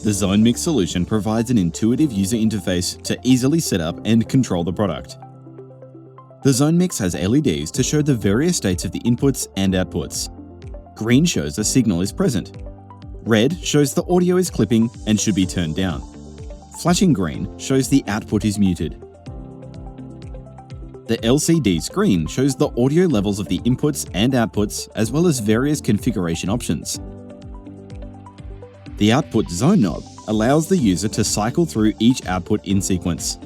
The ZONEMIX solution provides an intuitive user interface to easily set up and control the product. The ZONEMIX has LEDs to show the various states of the inputs and outputs. Green shows a signal is present. Red shows the audio is clipping and should be turned down. Flashing green shows the output is muted. The LCD screen shows the audio levels of the inputs and outputs as well as various configuration options. The Output Zone knob allows the user to cycle through each output in sequence.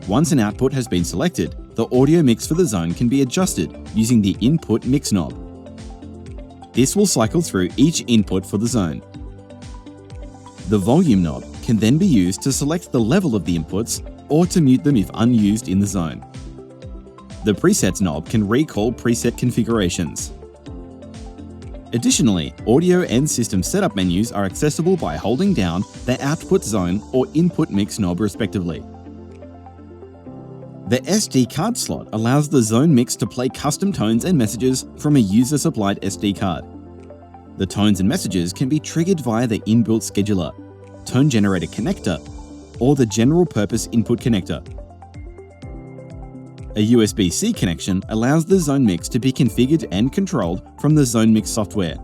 Once an output has been selected, the audio mix for the zone can be adjusted using the Input Mix knob. This will cycle through each input for the zone. The Volume knob can then be used to select the level of the inputs or to mute them if unused in the zone. The Presets knob can recall preset configurations. Additionally, audio and system setup menus are accessible by holding down the Output Zone or Input Mix knob respectively. The SD card slot allows the ZONEMIX to play custom tones and messages from a user-supplied SD card. The tones and messages can be triggered via the inbuilt scheduler, tone generator connector, or the general purpose input connector. A USB-C connection allows the ZONEMIX to be configured and controlled from the ZONEMIX software.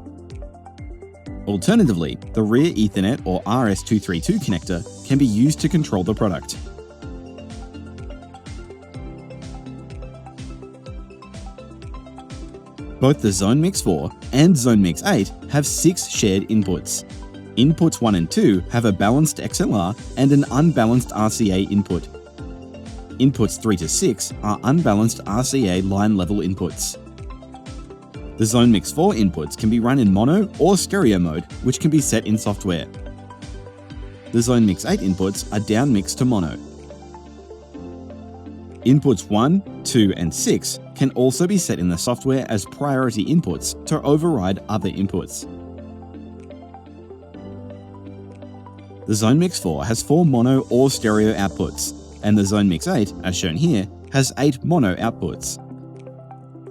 Alternatively, the rear Ethernet or RS232 connector can be used to control the product. Both the ZONEMIX 4 and ZONEMIX 8 have 6 shared inputs. Inputs 1 and 2 have a balanced XLR and an unbalanced RCA input. Inputs 3 to 6 are unbalanced RCA line level inputs. The ZONEMIX 4 inputs can be run in mono or stereo mode, which can be set in software. The ZONEMIX 8 inputs are downmixed to mono. Inputs 1, 2, and 6 can also be set in the software as priority inputs to override other inputs. The ZONEMIX 4 has 4 mono or stereo outputs, and the ZONEMIX 8, as shown here, has 8 mono outputs.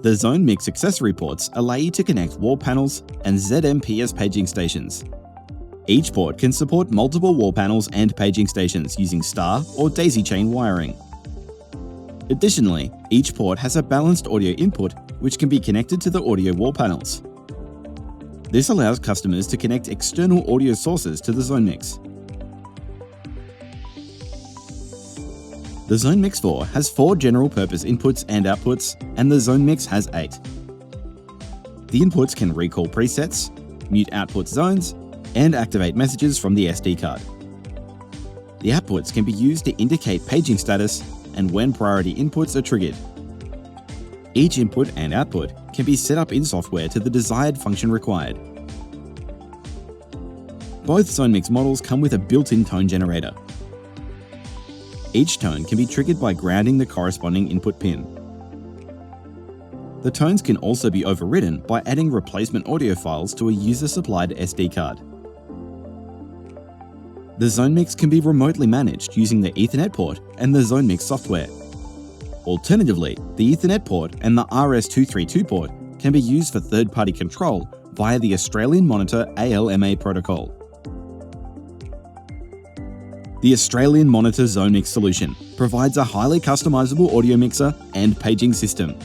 The ZONEMIX accessory ports allow you to connect wall panels and ZMPS paging stations. Each port can support multiple wall panels and paging stations using star or daisy chain wiring. Additionally, each port has a balanced audio input which can be connected to the audio wall panels. This allows customers to connect external audio sources to the ZONEMIX. The ZONEMIX 4 has 4 general purpose inputs and outputs, and the ZONEMIX has 8. The inputs can recall presets, mute output zones, and activate messages from the SD card. The outputs can be used to indicate paging status and when priority inputs are triggered. Each input and output can be set up in software to the desired function required. Both ZONEMIX models come with a built-in tone generator. Each tone can be triggered by grounding the corresponding input pin. The tones can also be overridden by adding replacement audio files to a user-supplied SD card. The ZONEMIX can be remotely managed using the Ethernet port and the ZONEMIX software. Alternatively, the Ethernet port and the RS232 port can be used for third-party control via the Australian Monitor ALMA protocol. The Australian Monitor ZONEMIX solution provides a highly customizable audio mixer and paging system